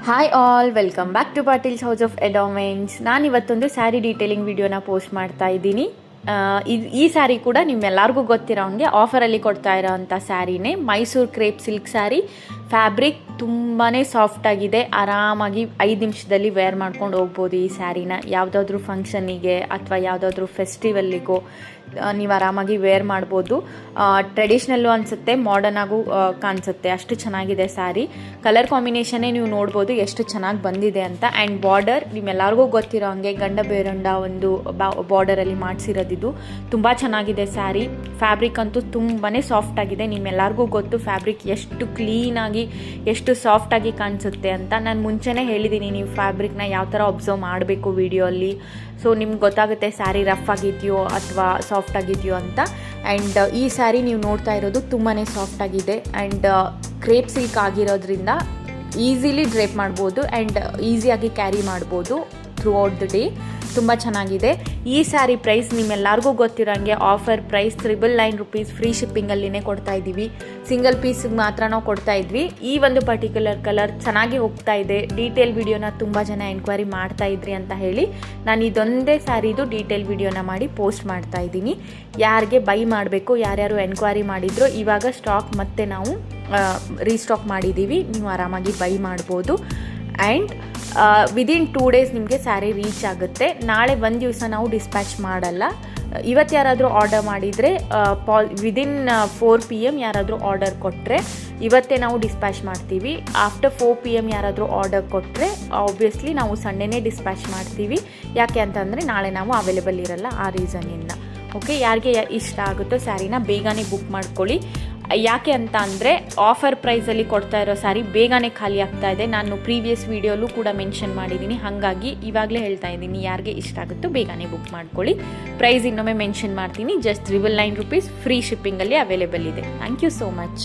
Hi all, welcome back to Patil's house of endowments. ನಾನು ಇವತ್ತೊಂದು sari detailing ವಿಡಿಯೋನ ಪೋಸ್ಟ್ ಮಾಡ್ತಾ ಇದ್ದೀನಿ. ಈ ಸ್ಯಾರಿ ಕೂಡ ನಿಮ್ಮೆಲ್ಲರಿಗೂ ಗೊತ್ತಿರೋ ಹಂಗೆ ಆಫರಲ್ಲಿ ಕೊಡ್ತಾ ಇರೋವಂಥ ಸ್ಯಾರಿನೇ. Mysuru crepe silk sari. Fabric ತುಂಬಾ ಸಾಫ್ಟಾಗಿದೆ. ಆರಾಮಾಗಿ 5 ನಿಮಿಷದಲ್ಲಿ ವೇರ್ ಮಾಡ್ಕೊಂಡು ಹೋಗ್ಬೋದು ಈ ಸ್ಯಾರಿನ. ಯಾವುದಾದ್ರೂ ಫಂಕ್ಷನಿಗೆ ಅಥವಾ ಯಾವುದಾದ್ರೂ ಫೆಸ್ಟಿವಲ್ಲಿಗೋ ನೀವು ಆರಾಮಾಗಿ ವೇರ್ ಮಾಡ್ಬೋದು. ಟ್ರೆಡಿಷ್ನಲ್ಲು ಅನಿಸುತ್ತೆ, ಮಾಡರ್ನ್ ಆಗೂ ಕಾಣಿಸುತ್ತೆ, ಅಷ್ಟು ಚೆನ್ನಾಗಿದೆ ಸ್ಯಾರಿ. ಕಲರ್ ಕಾಂಬಿನೇಷನ್ನೇ ನೀವು ನೋಡ್ಬೋದು ಎಷ್ಟು ಚೆನ್ನಾಗಿ ಬಂದಿದೆ ಅಂತ. ಆ್ಯಂಡ್ ಬಾರ್ಡರ್ ನಿಮ್ಮೆಲ್ಲರಿಗೂ ಗೊತ್ತಿರೋ ಹಂಗೆ ಗಂಡ ಬೇರುಂಡ ಒಂದು ಬಾರ್ಡರಲ್ಲಿ ಮಾಡಿಸಿರೋದಿದು. ತುಂಬ ಚೆನ್ನಾಗಿದೆ ಸ್ಯಾರಿ. ಫ್ಯಾಬ್ರಿಕ್ ಅಂತೂ ತುಂಬಾ ಸಾಫ್ಟಾಗಿದೆ. ನಿಮ್ಮೆಲ್ಲರಿಗೂ ಗೊತ್ತು ಫ್ಯಾಬ್ರಿಕ್ ಎಷ್ಟು ಕ್ಲೀನಾಗಿ ಎಷ್ಟು ಸಾಫ್ಟಾಗಿ ಕಾಣಿಸುತ್ತೆ ಅಂತ. ನಾನು ಮುಂಚೆನೇ ಹೇಳಿದ್ದೀನಿ ನೀವು ಫ್ಯಾಬ್ರಿಕ್ನ ಯಾವ ಥರ ಅಬ್ಸರ್ವ್ ಮಾಡಬೇಕು ವಿಡಿಯೋಲ್ಲಿ. ಸೊ ನಿಮ್ಗೆ ಗೊತ್ತಾಗುತ್ತೆ ಸ್ಯಾರಿ ರಫ್ ಆಗಿದೆಯೋ ಅಥವಾ ಸಾಫ್ಟ್ ಆಗಿದೆಯೋ ಅಂತ. ಆ್ಯಂಡ್ ಈ ಸ್ಯಾರಿ ನೀವು ನೋಡ್ತಾ ಇರೋದು ತುಂಬಾ ಸಾಫ್ಟಾಗಿದೆ. ಆ್ಯಂಡ್ ಕ್ರೇಪ್ ಸಿಲ್ಕ್ ಆಗಿರೋದ್ರಿಂದ ಈಸಿಲಿ ಡ್ರೇಪ್ ಮಾಡ್ಬೋದು ಆ್ಯಂಡ್ ಈಸಿಯಾಗಿ ಕ್ಯಾರಿ ಮಾಡ್ಬೋದು ಥ್ರೂ ಔಟ್ ದ ಡೇ. ತುಂಬ ಚೆನ್ನಾಗಿದೆ. ಈ ಸ್ಯಾರಿ ಪ್ರೈಸ್ ನಿಮ್ಮೆಲ್ಲರಿಗೂ ಗೊತ್ತಿರೋಂಗೆ ಆಫರ್ ಪ್ರೈಸ್ 999 rupees ಫ್ರೀ ಶಿಪ್ಪಿಂಗಲ್ಲಿನೇ ಕೊಡ್ತಾ ಇದ್ದೀವಿ. ಸಿಂಗಲ್ ಪೀಸ್ಗೆ ಮಾತ್ರ ನಾವು ಕೊಡ್ತಾ ಇದ್ವಿ. ಈ ಒಂದು ಪರ್ಟಿಕ್ಯುಲರ್ ಕಲರ್ ಚೆನ್ನಾಗಿ ಹೋಗ್ತಾ ಇದೆ. ಡೀಟೇಲ್ ವಿಡಿಯೋನ ತುಂಬ ಜನ ಎನ್ಕ್ವೈರಿ ಮಾಡ್ತಾ ಇದ್ರಿ ಅಂತ ಹೇಳಿ ನಾನು ಇದೊಂದೇ ಸ್ಯಾರಿದು ಡೀಟೇಲ್ ವಿಡಿಯೋನ ಮಾಡಿ ಪೋಸ್ಟ್ ಮಾಡ್ತಾ ಇದ್ದೀನಿ. ಯಾರಿಗೆ ಬೈ ಮಾಡಬೇಕು, ಯಾರ್ಯಾರು ಎನ್ಕ್ವೈರಿ ಮಾಡಿದ್ರು, ಇವಾಗ ಸ್ಟಾಕ್ ಮತ್ತೆ ನಾವು ರೀಸ್ಟಾಕ್ ಮಾಡಿದ್ದೀವಿ. ನೀವು ಆರಾಮಾಗಿ ಬೈ ಮಾಡ್ಬೋದು. ಆ್ಯಂಡ್ ವಿದಿನ್ 2 days ನಿಮಗೆ ಸ್ಯಾರಿ ರೀಚ್ ಆಗುತ್ತೆ. ನಾಳೆ ಒಂದು ದಿವಸ ನಾವು ಡಿಸ್ಪ್ಯಾಚ್ ಮಾಡಲ್ಲ. ಇವತ್ತು ಯಾರಾದರೂ ಆರ್ಡರ್ ಮಾಡಿದರೆ ವಿದಿನ್ 4 PM ಯಾರಾದರೂ ಆರ್ಡರ್ ಕೊಟ್ಟರೆ ಇವತ್ತೇ ನಾವು ಡಿಸ್ಪ್ಯಾಚ್ ಮಾಡ್ತೀವಿ. ಆಫ್ಟರ್ 4 PM ಯಾರಾದರೂ ಆರ್ಡರ್ ಕೊಟ್ಟರೆ ಆಬ್ವಿಯಸ್ಲಿ ನಾವು ಸಂಡೇನೇ ಡಿಸ್ಪ್ಯಾಚ್ ಮಾಡ್ತೀವಿ. ಯಾಕೆ ಅಂತಂದರೆ ನಾಳೆ ನಾವು ಅವೈಲೇಬಲ್ ಇರಲ್ಲ, ಆ ರೀಸನ್ನಿಂದ. ಓಕೆ, ಯಾರಿಗೆ ಇಷ್ಟ ಆಗುತ್ತೋ ಸ್ಯಾರಿನ ಬೇಗನೆ ಬುಕ್ ಮಾಡ್ಕೊಳ್ಳಿ. ಯಾಕೆ ಅಂತ ಅಂದರೆ ಆಫರ್ ಪ್ರೈಸಲ್ಲಿ ಕೊಡ್ತಾ ಇರೋ ಸ್ಯಾರಿ ಬೇಗನೆ ಖಾಲಿ ಆಗ್ತಾ ಇದೆ. ನಾನು ಪ್ರೀವಿಯಸ್ ವೀಡಿಯೋಲ್ಲೂ ಕೂಡ ಮೆನ್ಷನ್ ಮಾಡಿದ್ದೀನಿ. ಹಾಗಾಗಿ ಇವಾಗಲೇ ಹೇಳ್ತಾ ಇದ್ದೀನಿ, ಯಾರಿಗೆ ಇಷ್ಟ ಆಗುತ್ತೋ ಬೇಗನೆ ಬುಕ್ ಮಾಡ್ಕೊಳ್ಳಿ. ಪ್ರೈಸ್ ಇನ್ನೊಮ್ಮೆ ಮೆನ್ಷನ್ ಮಾಡ್ತೀನಿ. ಜಸ್ಟ್ 999 rupees ಫ್ರೀ ಶಿಪ್ಪಿಂಗಲ್ಲಿ ಅವೈಲೇಬಲ್ ಇದೆ. Thank you so much.